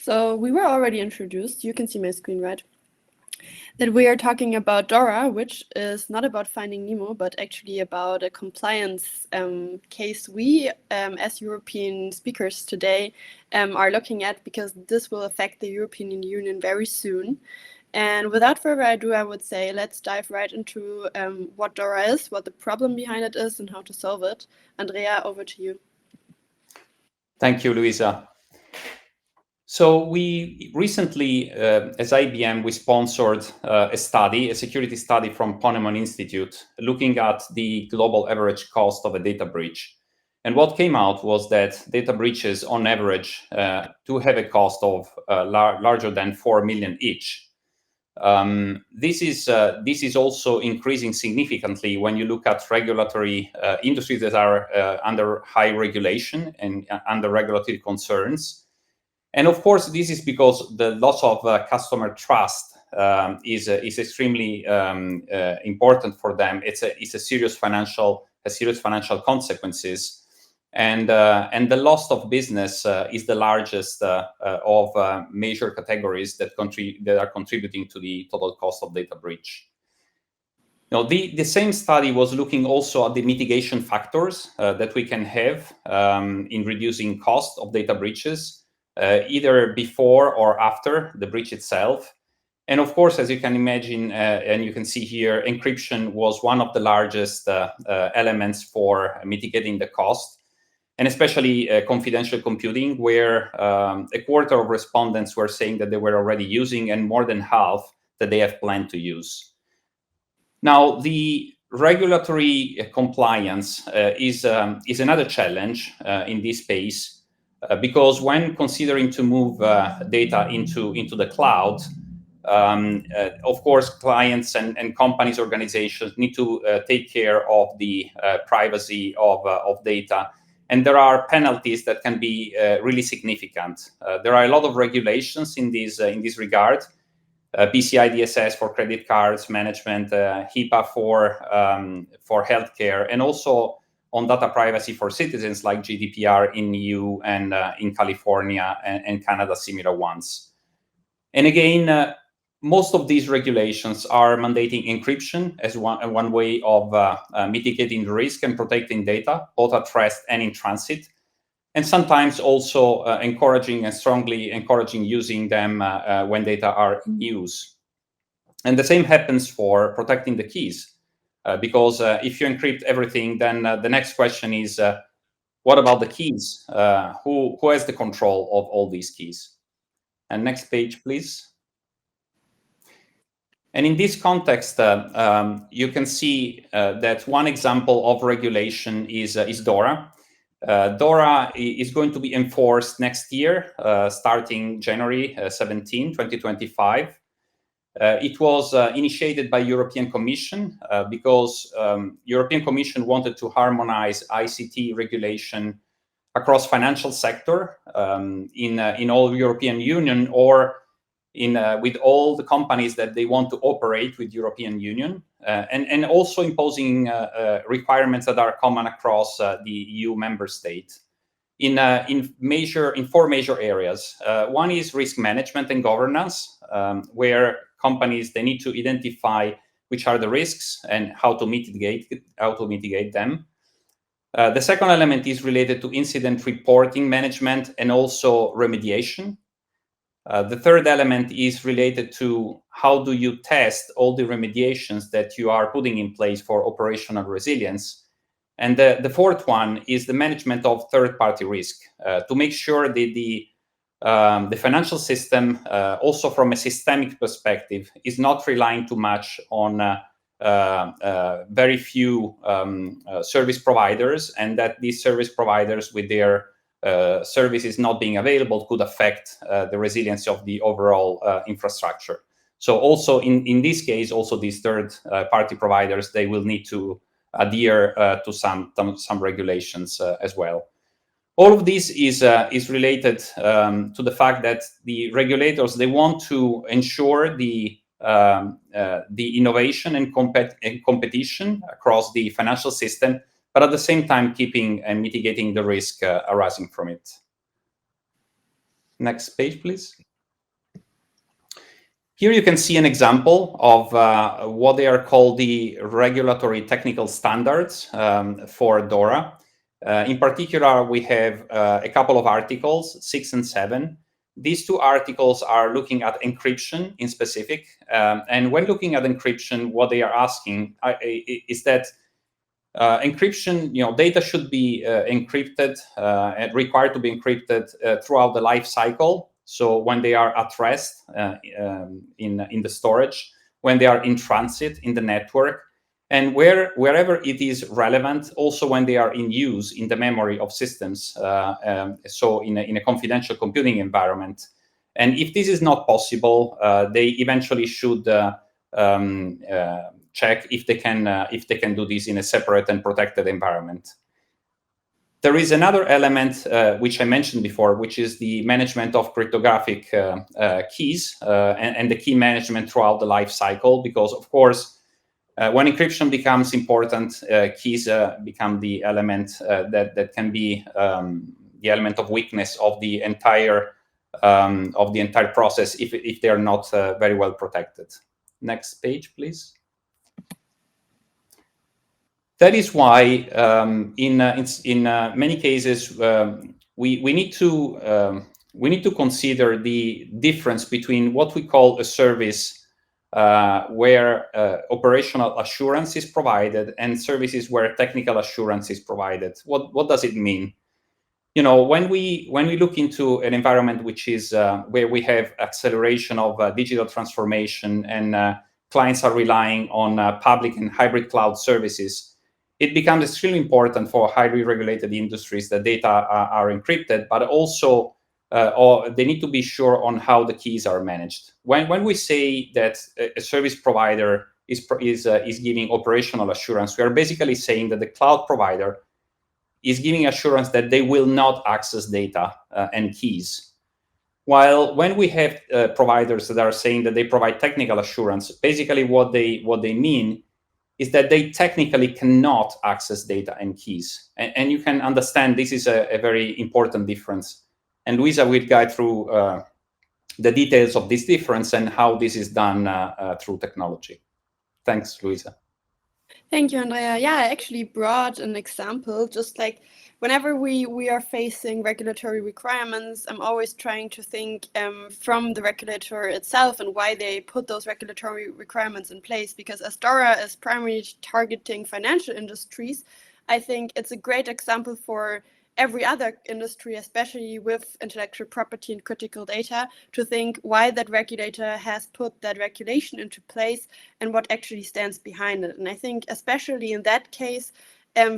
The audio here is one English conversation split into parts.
So we were already introduced, you can see my screen, right? That we are talking about DORA, which is not about Finding Nemo, but actually about a compliance case we, as European speakers today, are looking at, because this will affect the European Union very soon. And without further ado, I would say let's dive right into what DORA is, what the problem behind it is, and how to solve it. Andrea, over to you. Thank you, Louisa. So we recently, as IBM, we sponsored a study, a security study from Ponemon Institute, looking at the global average cost of a data breach. And what came out was that data breaches, on average, do have a cost of larger than 4 million each. This is also increasing significantly when you look at regulatory industries that are under high regulation and under regulatory concerns. And of course, this is because the loss of customer trust is extremely important for them. It's a serious financial consequences, and the loss of business is the largest of major categories that are contributing to the total cost of data breach. Now, the same study was looking also at the mitigation factors that we can have in reducing cost of data breaches. Either before or after the breach itself. And of course, as you can imagine, and you can see here, encryption was one of the largest elements for mitigating the cost, and especially confidential computing, where a quarter of respondents were saying that they were already using, and more than half that they have planned to use. Now, the regulatory compliance is another challenge in this space. Because when considering to move data into the cloud, of course, clients and companies, organizations need to take care of the privacy of data. And there are penalties that can be really significant. There are a lot of regulations in this regard. PCI DSS for credit cards management, HIPAA for healthcare, and also on data privacy for citizens like GDPR in EU and in California and Canada, similar ones. And again, most of these regulations are mandating encryption as one way of mitigating the risk and protecting data, both at rest and in transit. And sometimes also encouraging and strongly encouraging using them when data are in use. And the same happens for protecting the keys. Because if you encrypt everything, then the next question is, what about the keys? Who has the control of all these keys? And next page, please. And in this context, you can see that one example of regulation is DORA. DORA is going to be enforced next year, starting January 17, 2025. It was initiated by European Commission because European Commission wanted to harmonize ICT regulation across financial sector in all European Union, or with all the companies that they want to operate with European Union, and also imposing requirements that are common across the EU member state in four major areas. One is risk management and governance, where companies, they need to identify which are the risks and how to mitigate them. The second element is related to incident reporting management and also remediation. The third element is related to how do you test all the remediations that you are putting in place for operational resilience. And the fourth one is the management of third-party risk, to make sure that the financial system, also from a systemic perspective, is not relying too much on very few service providers, and that these service providers with their services not being available could affect the resilience of the overall infrastructure. So also in this case, also these third-party providers, they will need to adhere to some regulations as well. All of this is related to the fact that the regulators, they want to ensure the innovation and competition across the financial system, but at the same time keeping and mitigating the risk arising from it. Next page, please. Here you can see an example of what they are called the regulatory technical standards for DORA. In particular, we have a couple of articles, 6 and 7. These two articles are looking at encryption in specific. And when looking at encryption, what they are asking is that encryption, data should be encrypted and required to be encrypted throughout the life cycle. So when they are at rest in the storage, when they are in transit in the network, and wherever it is relevant, also when they are in use in the memory of systems, so in a confidential computing environment. And if this is not possible, they eventually should check if they can do this in a separate and protected environment. There is another element which I mentioned before, which is the management of cryptographic keys and the key management throughout the life cycle. Because of course, when encryption becomes important, keys become the element that can be the element of weakness of the entire process if they are not very well protected. Next page, please. That is why in many cases we need to consider the difference between what we call a service where operational assurance is provided and services where technical assurance is provided. What does it mean? When we look into an environment which is where we have acceleration of digital transformation and clients are relying on public and hybrid cloud services, it becomes extremely important for highly regulated industries that data are encrypted, but also they need to be sure on how the keys are managed. When we say that a service provider is giving operational assurance, we are basically saying that the cloud provider is giving assurance that they will not access data and keys. While when we have providers that are saying that they provide technical assurance, basically what they mean is that they technically cannot access data and keys. And you can understand this is a very important difference. And Louisa will guide through the details of this difference and how this is done through technology. Thanks, Louisa. Thank you, Andrea. Yeah, I actually brought an example, just like whenever we are facing regulatory requirements, I'm always trying to think from the regulator itself and why they put those regulatory requirements in place. Because as DORA is primarily targeting financial industries, I think it's a great example for every other industry, especially with intellectual property and critical data, to think why that regulator has put that regulation into place and what actually stands behind it. And I think especially in that case,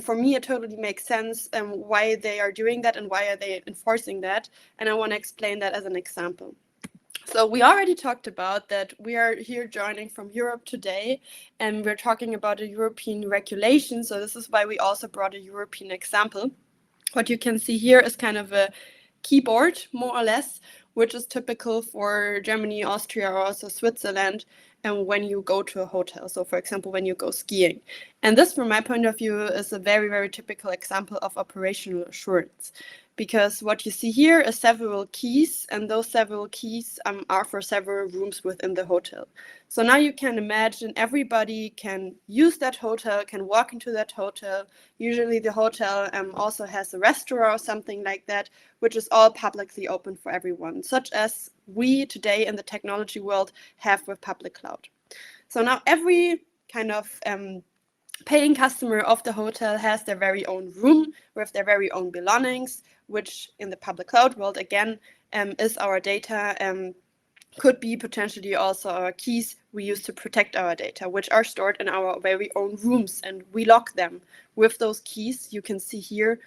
for me, it totally makes sense why they are doing that and why are they enforcing that. And I want to explain that as an example. So we already talked about that we are here joining from Europe today, and we're talking about a European regulation. So this is why we also brought a European example. What you can see here is kind of a keyboard, more or less, which is typical for Germany, Austria, or also Switzerland, and when you go to a hotel. So for example, when you go skiing. And this, from my point of view, is a very, very typical example of operational assurance. Because what you see here is several keys, and those several keys are for several rooms within the hotel. So now you can imagine everybody can use that hotel, can walk into that hotel. Usually the hotel also has a restaurant or something like that, which is all publicly open for everyone, such as we today in the technology world have with public cloud. So now every kind of paying customer of the hotel has their very own room with their very own belongings, which in the public cloud world, again, is our data, could be potentially also our keys we use to protect our data, which are stored in our very own rooms, and we lock them with those keys you can see here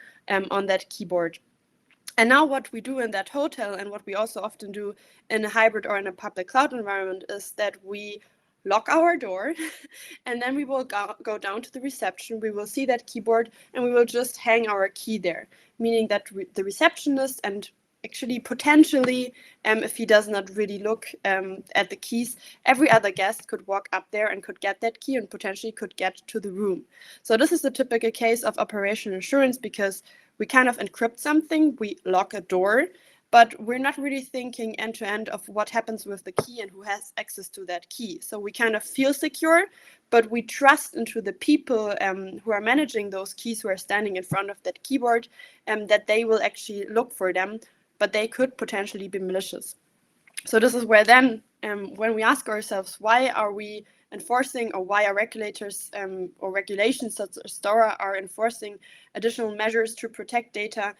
on that keyboard. And now what we do in that hotel, and what we also often do in a hybrid or in a public cloud environment, is that we lock our door and then we will go down to the reception, we will see that keyboard, and we will just hang our key there, meaning that the receptionist, and actually potentially, if he does not really look at the keys, every other guest could walk up there and could get that key and potentially could get to the room. So this is a typical case of operational assurance, because we kind of encrypt something, we lock a door, but we're not really thinking end to end of what happens with the key and who has access to that key. So we kind of feel secure, but we trust into the people who are managing those keys, who are standing in front of that keyboard, that they will actually look for them, but they could potentially be malicious. So this is where then, when we ask ourselves, why are we enforcing, or why are regulators or regulations such as DORA are enforcing additional measures to protect data,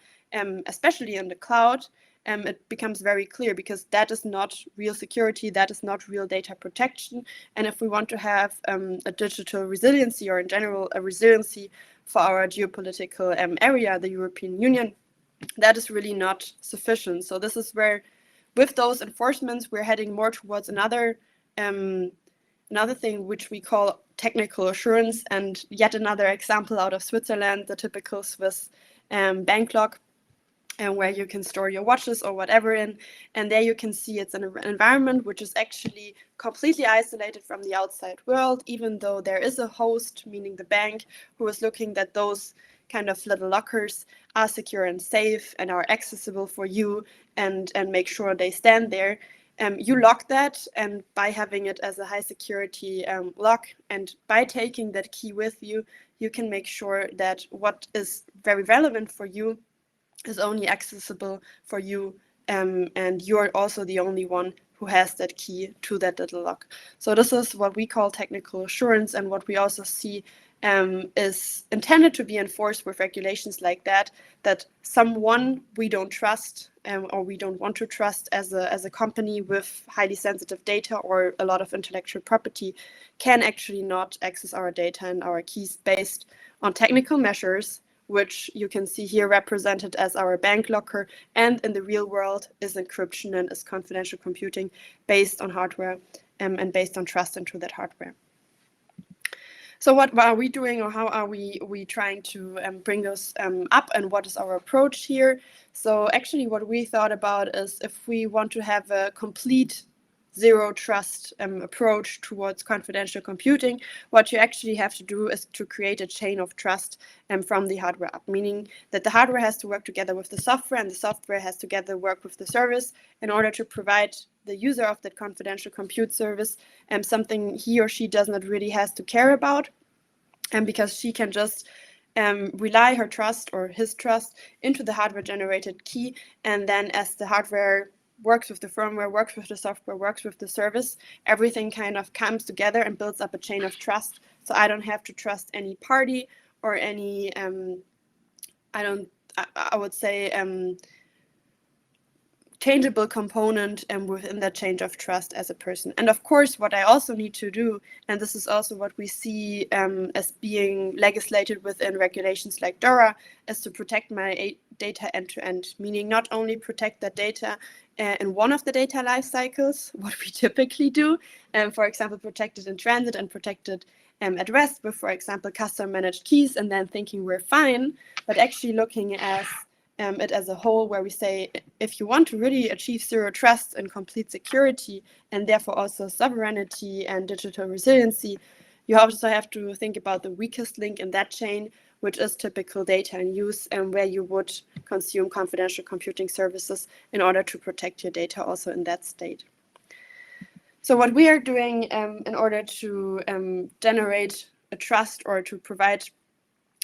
especially in the cloud, it becomes very clear, because that is not real security, that is not real data protection. And if we want to have a digital resiliency, or in general a resiliency for our geopolitical area, the European Union, that is really not sufficient. So this is where, with those enforcements, we're heading more towards another thing which we call technical assurance, and yet another example out of Switzerland, the typical Swiss bank lock, where you can store your watches or whatever in, and there you can see it's an environment which is actually completely isolated from the outside world, even though there is a host, meaning the bank, who is looking that those kind of little lockers are secure and safe and are accessible for you, and make sure they stand there. You lock that, and by having it as a high security lock, and by taking that key with you, you can make sure that what is very relevant for you is only accessible for you, and you're also the only one who has that key to that little lock. So this is what we call technical assurance, and what we also see is intended to be enforced with regulations like that, that someone we don't trust, or we don't want to trust as a company with highly sensitive data or a lot of intellectual property, can actually not access our data and our keys based on technical measures, which you can see here represented as our bank locker, and in the real world is encryption and is confidential computing based on hardware, and based on trust into that hardware. So what are we doing, or how are we trying to bring those up, and what is our approach here? So actually what we thought about is, if we want to have a complete zero trust approach towards confidential computing, what you actually have to do is to create a chain of trust from the hardware up, meaning that the hardware has to work together with the software, and the software has to work with the service in order to provide the user of that confidential compute service something he or she does not really has to care about, and because she can just rely her trust or his trust into the hardware generated key, and then as the hardware works with the firmware, works with the software, works with the service, everything kind of comes together and builds up a chain of trust. So I don't have to trust any party or any, I would say, changeable component within that chain of trust as a person. And of course, what I also need to do, and this is also what we see as being legislated within regulations like DORA, is to protect my data end to end, meaning not only protect that data in one of the data life cycles, what we typically do, for example, protect it in transit and protect it at rest with, for example, custom managed keys, and then thinking we're fine, but actually looking at it as a whole, where we say, if you want to really achieve zero trust and complete security, and therefore also sovereignty and digital resiliency, you also have to think about the weakest link in that chain, which is typical data in use, and where you would consume confidential computing services in order to protect your data also in that state. So what we are doing in order to generate a trust, or to provide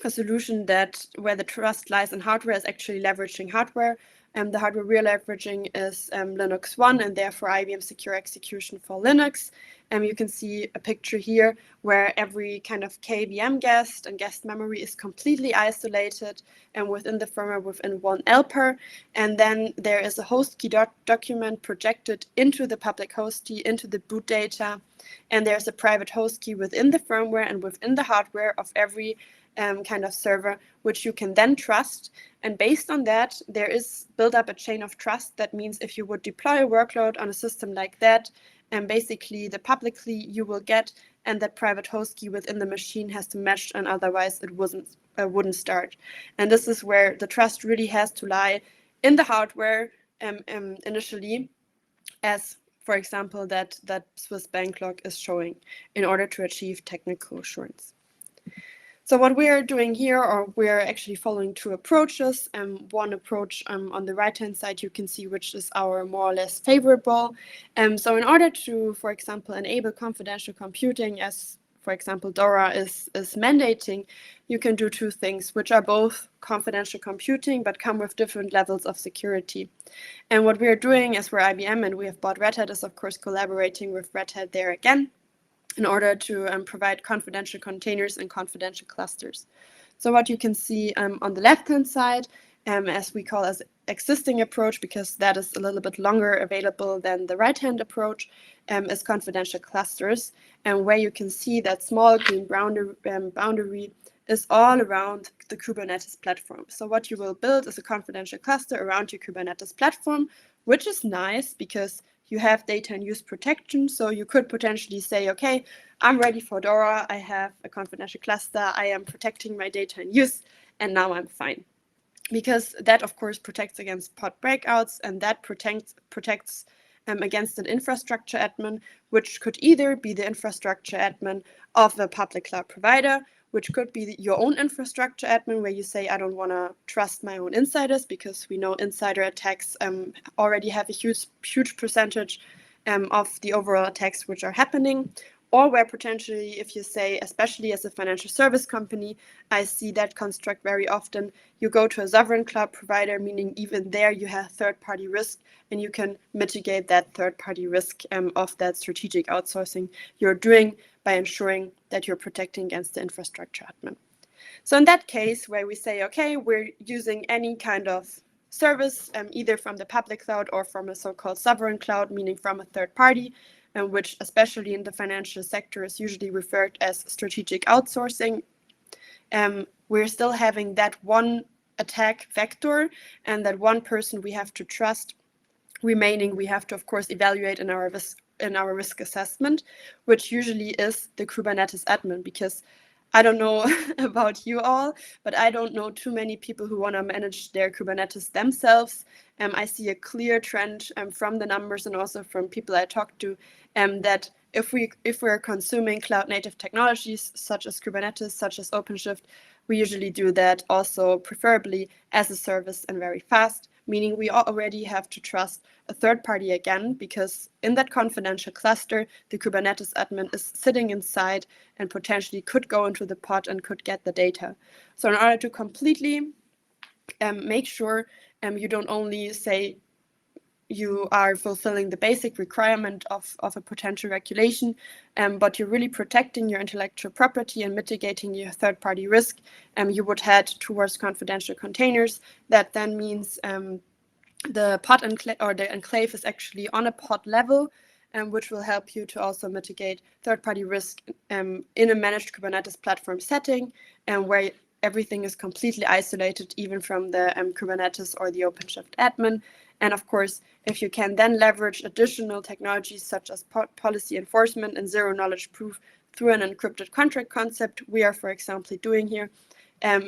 a solution that where the trust lies in hardware, is actually leveraging hardware. The hardware we're leveraging is Linux 1, and therefore IBM Secure Execution for Linux. You can see a picture here where every kind of KVM guest and guest memory is completely isolated and within the firmware within one LPER. And then there is a host key document projected into the public host key, into the boot data. And there's a private host key within the firmware and within the hardware of every kind of server, which you can then trust. And based on that, there is built up a chain of trust. That means if you would deploy a workload on a system like that, and basically the public key you will get and that private host key within the machine has to match, and otherwise it wouldn't start. And this is where the trust really has to lie in the hardware initially, as for example that Swiss bank lock is showing, in order to achieve technical assurance. So what we are doing here, or we're actually following two approaches. One approach on the right-hand side, you can see which is our more or less favorable. So in order to, for example, enable confidential computing, as for example, DORA is mandating, you can do two things, which are both confidential computing, but come with different levels of security. And what we are doing, as we're IBM and we have bought Red Hat, is of course collaborating with Red Hat there again, in order to provide confidential containers and confidential clusters. So what you can see on the left-hand side, as we call as existing approach, because that is a little bit longer available than the right-hand approach, is confidential clusters, and where you can see that small green boundary is all around the Kubernetes platform. So what you will build is a confidential cluster around your Kubernetes platform, which is nice because you have data and use protection. So you could potentially say, okay, I'm ready for DORA. I have a confidential cluster. I am protecting my data and use, and now I'm fine. Because that, of course, protects against pod breakouts, and that protects against an infrastructure admin, which could either be the infrastructure admin of a public cloud provider, which could be your own infrastructure admin, where you say, I don't want to trust my own insiders, because we know insider attacks already have a huge percentage of the overall attacks which are happening. Or where potentially, if you say, especially as a financial service company, I see that construct very often, you go to a sovereign cloud provider, meaning even there you have third-party risk, and you can mitigate that third-party risk of that strategic outsourcing you're doing by ensuring that you're protecting against the infrastructure admin. So in that case, where we say, okay, we're using any kind of service, either from the public cloud or from a so-called sovereign cloud, meaning from a third party, which especially in the financial sector is usually referred as strategic outsourcing, we're still having that one attack vector and that one person we have to trust. Remaining, we have to, of course, evaluate in our risk assessment, which usually is the Kubernetes admin, because I don't know about you all, but I don't know too many people who want to manage their Kubernetes themselves. I see a clear trend from the numbers and also from people I talk to, that if we're consuming cloud native technologies such as Kubernetes, such as OpenShift, we usually do that also preferably as a service and very fast, meaning we already have to trust a third party again, because in that confidential cluster, the Kubernetes admin is sitting inside and potentially could go into the pod and could get the data. So in order to completely make sure you don't only say you are fulfilling the basic requirement of a potential regulation, but you're really protecting your intellectual property and mitigating your third-party risk, you would head towards confidential containers. That then means the pod or the enclave is actually on a pod level, which will help you to also mitigate third-party risk in a managed Kubernetes platform setting, where everything is completely isolated, even from the Kubernetes or the OpenShift admin. And of course, if you can then leverage additional technologies such as policy enforcement and zero-knowledge proof through an encrypted contract concept, we are, for example, doing here,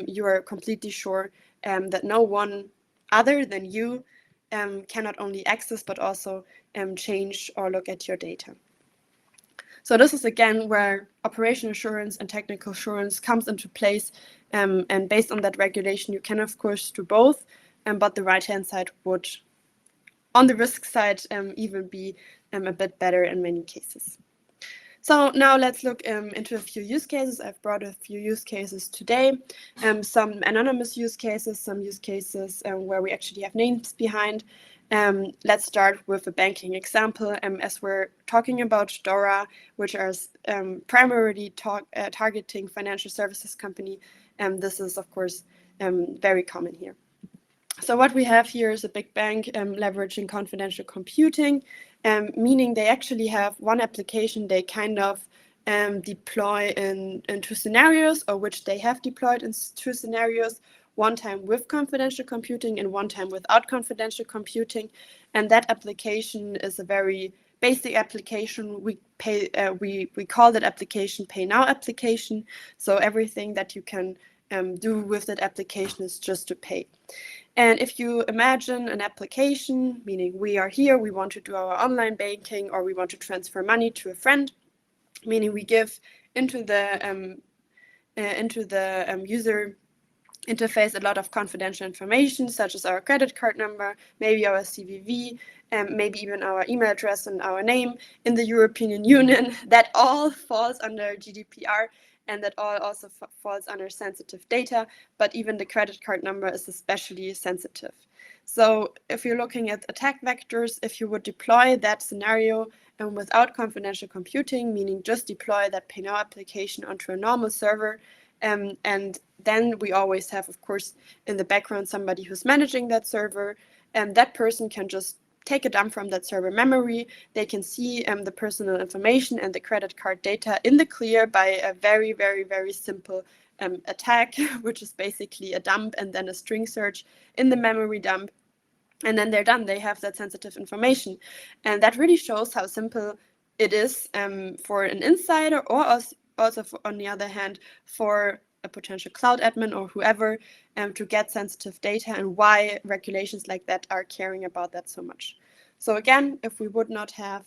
you are completely sure that no one other than you can not only access but also change or look at your data. So this is again where operational assurance and technical assurance comes into place, and based on that regulation you can of course do both, but the right-hand side would, on the risk side, even be a bit better in many cases. So now let's look into a few use cases. I've brought a few use cases today, some anonymous use cases, some use cases where we actually have names behind. Let's start with a banking example, as we're talking about DORA, which is primarily targeting financial services company. This is, of course, very common here. So what we have here is a big bank leveraging confidential computing, meaning they actually have one application they kind of deploy in two scenarios, or which they have deployed in two scenarios, one time with confidential computing and one time without confidential computing. And that application is a very basic application. We call that application Pay Now application. So everything that you can do with that application is just to pay. And if you imagine an application, meaning we are here, we want to do our online banking, or we want to transfer money to a friend, meaning we give into the into the user interface a lot of confidential information, such as our credit card number, maybe our CVV, maybe even our email address and our name in the European Union. That all falls under GDPR, and that all also falls under sensitive data, but even the credit card number is especially sensitive. So if you're looking at attack vectors, if you would deploy that scenario without confidential computing, meaning just deploy that Pay Now application onto a normal server, and then we always have, of course, in the background somebody who's managing that server, and that person can just take a dump from that server memory. They can see the personal information and the credit card data in the clear by a very, very, very simple attack, which is basically a dump and then a string search in the memory dump. And then they're done. They have that sensitive information. And that really shows how simple it is for an insider, or also on the other hand, for a potential cloud admin or whoever to get sensitive data, and why regulations like that are caring about that so much. So again, if we would not have,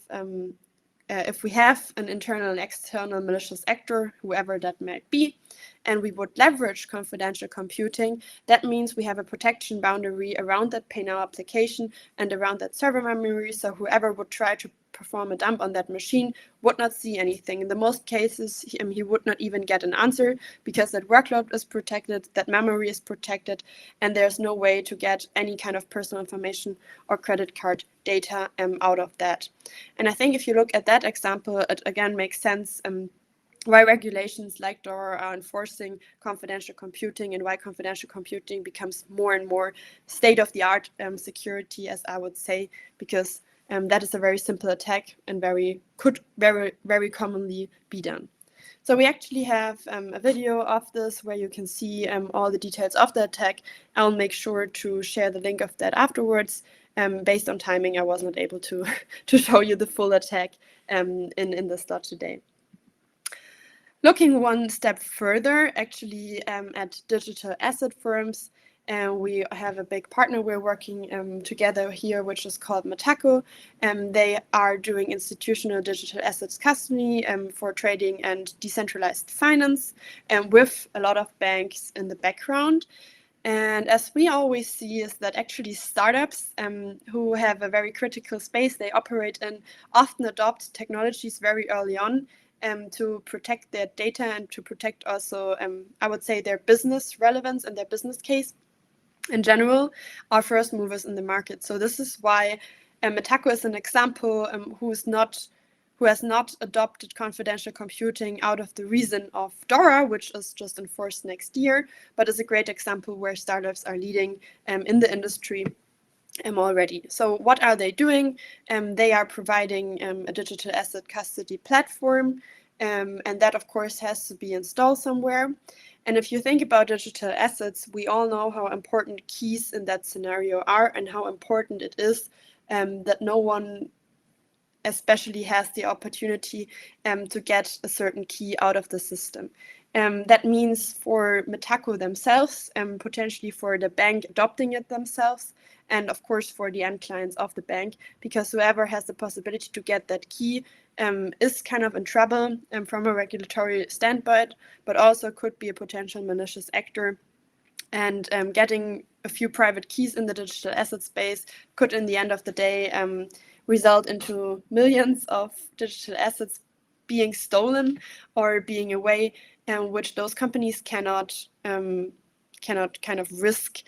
if we have an internal and external malicious actor, whoever that might be, and we would leverage confidential computing, that means we have a protection boundary around that Pay Now application and around that server memory, so whoever would try to perform a dump on that machine would not see anything. In the most cases, he would not even get an answer, because that workload is protected, that memory is protected, and there's no way to get any kind of personal information or credit card data out of that. And I think if you look at that example, it again makes sense why regulations like DORA are enforcing confidential computing, and why confidential computing becomes more and more state-of-the-art security, as I would say, because that is a very simple attack and could very commonly be done. So we actually have a video of this where you can see all the details of the attack. I'll make sure to share the link of that afterwards. Based on timing, I was not able to show you the full attack in the slot today. Looking one step further, actually, at digital asset firms, we have a big partner we're working together here, which is called Metaco. They are doing institutional digital assets custody for trading and decentralized finance, with a lot of banks in the background. And as we always see, is that actually startups who have a very critical space they operate in often adopt technologies very early on to protect their data and to protect also, I would say, their business relevance and their business case in general, are first movers in the market. So this is why Metaco is an example who has not adopted confidential computing out of the reason of DORA, which is just enforced next year, but is a great example where startups are leading in the industry already. So what are they doing? They are providing a digital asset custody platform, and that of course has to be installed somewhere. And if you think about digital assets, we all know how important keys in that scenario are, and how important it is that no one especially has the opportunity to get a certain key out of the system. That means for Metaco themselves, potentially for the bank adopting it themselves, and of course for the end clients of the bank, because whoever has the possibility to get that key is kind of in trouble from a regulatory standpoint, but also could be a potential malicious actor. And getting a few private keys in the digital asset space could, in the end of the day, result into millions of digital assets being stolen or being away, which those companies cannot kind of risk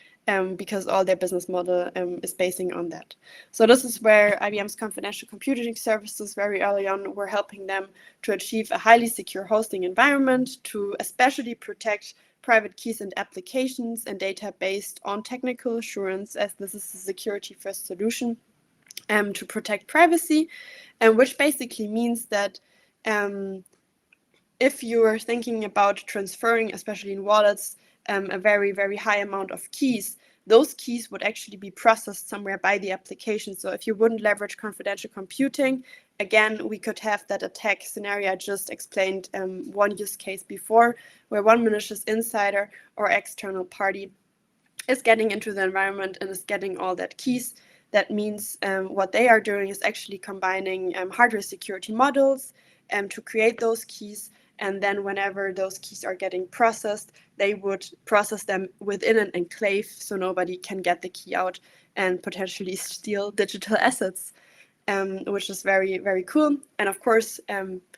because all their business model is basing on that. So this is where IBM's confidential computing services very early on were helping them to achieve a highly secure hosting environment, to especially protect private keys and applications and data based on technical assurance, as this is a security first solution to protect privacy, which basically means that if you are thinking about transferring, especially in wallets, a very, very high amount of keys, those keys would actually be processed somewhere by the application. So if you wouldn't leverage confidential computing, again, we could have that attack scenario I just explained one use case before, where one malicious insider or external party is getting into the environment and is getting all that keys. That means what they are doing is actually combining hardware security models to create those keys, and then whenever those keys are getting processed, they would process them within an enclave so nobody can get the key out and potentially steal digital assets, which is very, very cool. And of course,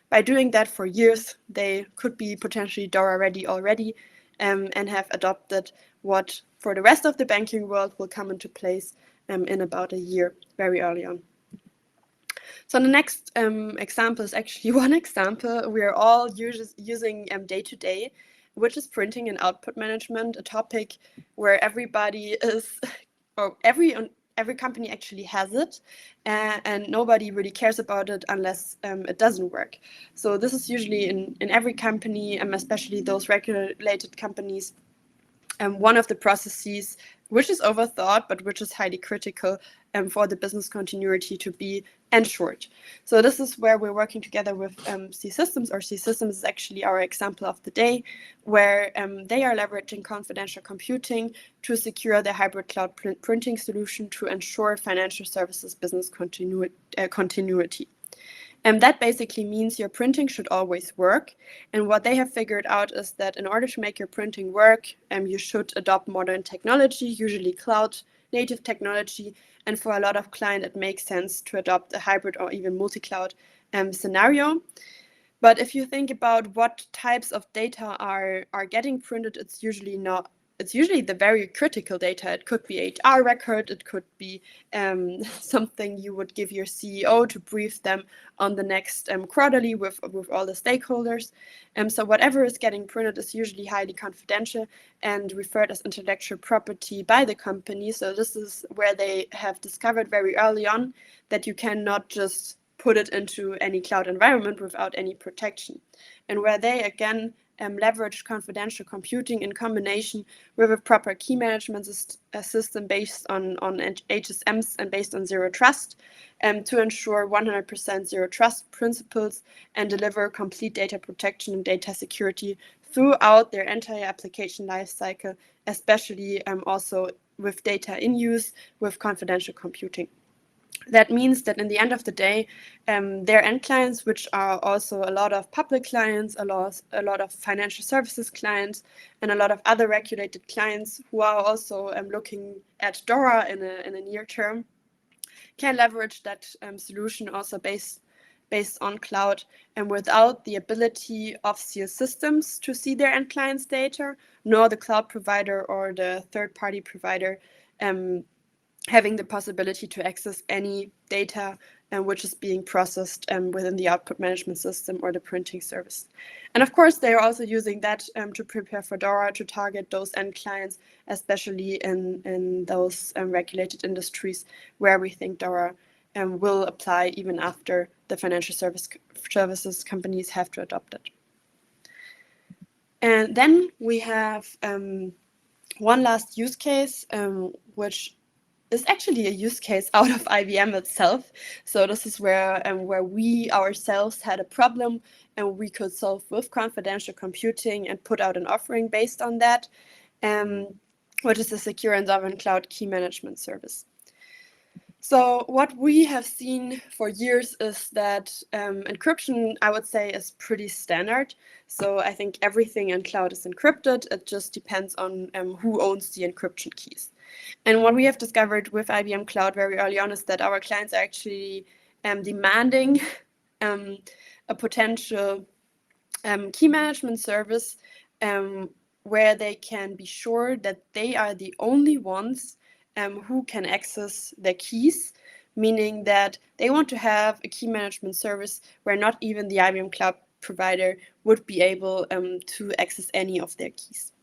by doing that for years, they could be potentially DORA ready already, and have adopted what for the rest of the banking world will come into place in about a year, very early on. So the next example is actually one example we are all using day to day, which is printing and output management, a topic where everybody is, or every company actually has it, and nobody really cares about it unless it doesn't work. So this is usually in every company, especially those regulated companies, one of the processes which is overthought, but which is highly critical for the business continuity to be ensured. So this is where we're working together with C-Systems, or C-Systems is actually our example of the day, where they are leveraging confidential computing to secure their hybrid cloud printing solution to ensure financial services business continuity. And that basically means your printing should always work. And what they have figured out is that in order to make your printing work, you should adopt modern technology, usually cloud native technology. And for a lot of clients, it makes sense to adopt a hybrid or even multi-cloud scenario. But if you think about what types of data are getting printed, it's usually the very critical data. It could be HR record, it could be something you would give your CEO to brief them on the next quarterly with all the stakeholders. So whatever is getting printed is usually highly confidential and referred as intellectual property by the company. So this is where they have discovered very early on that you cannot just put it into any cloud environment without any protection. And where they again leverage confidential computing in combination with a proper key management system based on HSMs and based on zero trust, to ensure 100% zero trust principles and deliver complete data protection and data security throughout their entire application lifecycle, especially also with data in use with confidential computing. That means that in the end of the day, their end clients, which are also a lot of public clients, a lot of financial services clients, and a lot of other regulated clients who are also looking at DORA in a near term, can leverage that solution also based on cloud, and without the ability of C-Systems to see their end clients' data, nor the cloud provider or the third-party provider having the possibility to access any data which is being processed within the output management system or the printing service. And of course, they are also using that to prepare for DORA to target those end clients, especially in those regulated industries where we think DORA will apply even after the financial services companies have to adopt it. And then we have one last use case, which is actually a use case out of IBM itself. So this is where we ourselves had a problem and we could solve with confidential computing and put out an offering based on that, which is a secure and sovereign cloud key management service. So what we have seen for years is that encryption, I would say, is pretty standard. So I think everything in cloud is encrypted. It just depends on who owns the encryption keys. And what we have discovered with IBM Cloud very early on is that our clients are actually demanding a potential key management service where they can be sure that they are the only ones who can access their keys, meaning that they want to have a key management service where not even the IBM Cloud provider would be able to access any of their keys,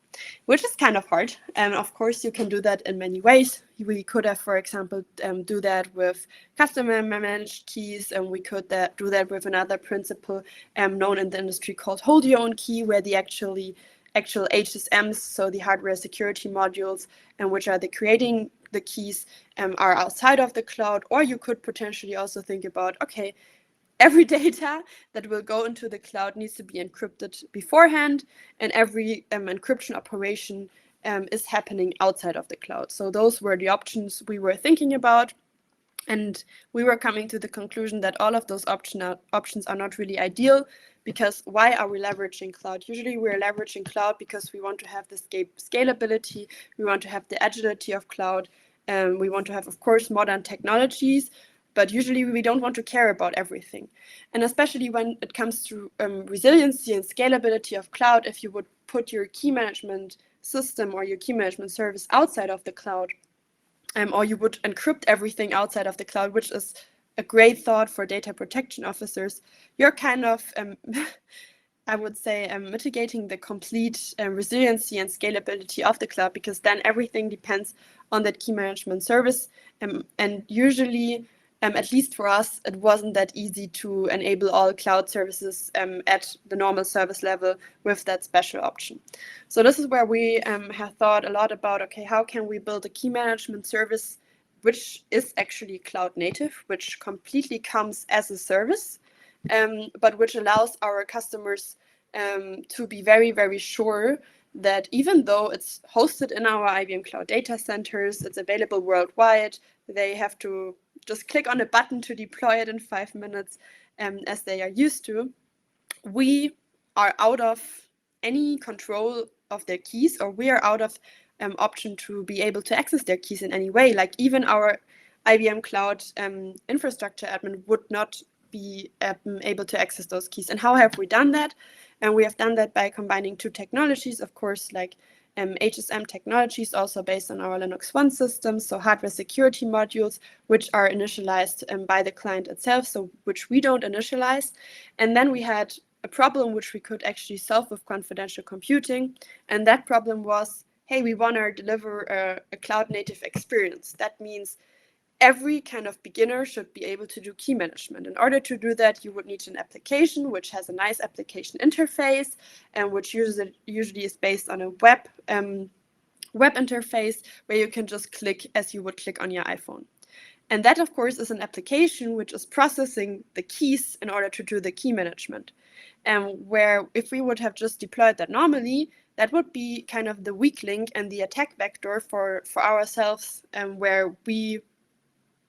which is kind of hard. And of course, you can do that in many ways. We could have, for example, do that with customer managed keys, and we could do that with another principle known in the industry called hold your own key, where the actual HSMs, so the hardware security modules, and which are creating the keys, are outside of the cloud. Or you could potentially also think about, okay, every data that will go into the cloud needs to be encrypted beforehand, and every encryption operation is happening outside of the cloud. So those were the options we were thinking about. And we were coming to the conclusion that all of those options are not really ideal, Because why are we leveraging cloud? Usually we're leveraging cloud because we want to have the scalability, we want to have the agility of cloud, we want to have, of course, modern technologies, but usually we don't want to care about everything. And especially when it comes to resiliency and scalability of cloud, if you would put your key management system or your key management service outside of the cloud, or you would encrypt everything outside of the cloud, which is a great thought for data protection officers, you're kind of, I would say, mitigating the complete resiliency and scalability of the cloud, because then everything depends on that key management service. And usually, at least for us, it wasn't that easy to enable all cloud services at the normal service level with that special option. So this is where we have thought a lot about, okay, how can we build a key management service which is actually cloud native, which completely comes as a service, but which allows our customers to be very, very sure that even though it's hosted in our IBM Cloud data centers, it's available worldwide, they have to just click on a button to deploy it in 5 minutes, as they are used to. We are out of any control of their keys, or we are out of option to be able to access their keys in any way. Like even our IBM Cloud infrastructure admin would not be able to access those keys. And how have we done that? And we have done that by combining two technologies, of course, like HSM technologies, also based on our Linux One system, so hardware security modules, which are initialized by the client itself, so which we don't initialize. And then we had a problem which we could actually solve with confidential computing, and that problem was, hey, we want to deliver a cloud native experience. That means every kind of beginner should be able to do key management. In order to do that, you would need an application which has a nice application interface, and which usually is based on a web interface where you can just click as you would click on your iPhone. And that, of course, is an application which is processing the keys in order to do the key management. Where if we would have just deployed that normally, that would be kind of the weak link and the attack vector for ourselves, where we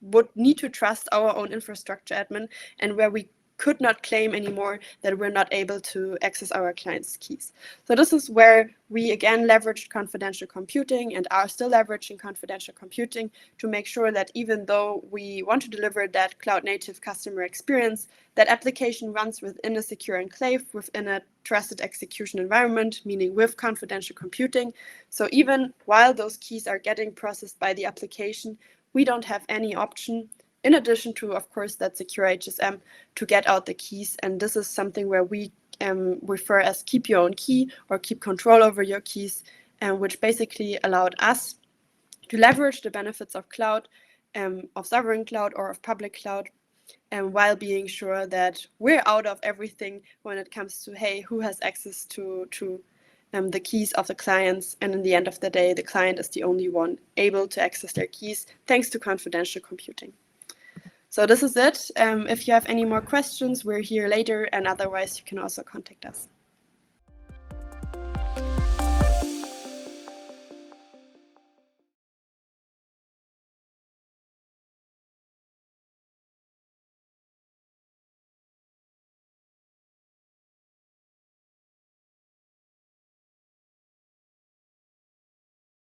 would need to trust our own infrastructure admin, and where we could not claim anymore that we're not able to access our clients' keys. So this is where we again leveraged confidential computing and are still leveraging confidential computing to make sure that even though we want to deliver that cloud native customer experience, that application runs within a secure enclave, within a trusted execution environment, meaning with confidential computing. So even while those keys are getting processed by the application, we don't have any option, in addition to, of course, that secure HSM, to get out the keys. And this is something where we refer as keep your own key, or keep control over your keys, which basically allowed us to leverage the benefits of cloud, of sovereign cloud or of public cloud, while being sure that we're out of everything when it comes to, hey, who has access to the keys of the clients, and in the end of the day, the client is the only one able to access their keys thanks to confidential computing. So this is it. If you have any more questions, we're here later, and otherwise you can also contact us.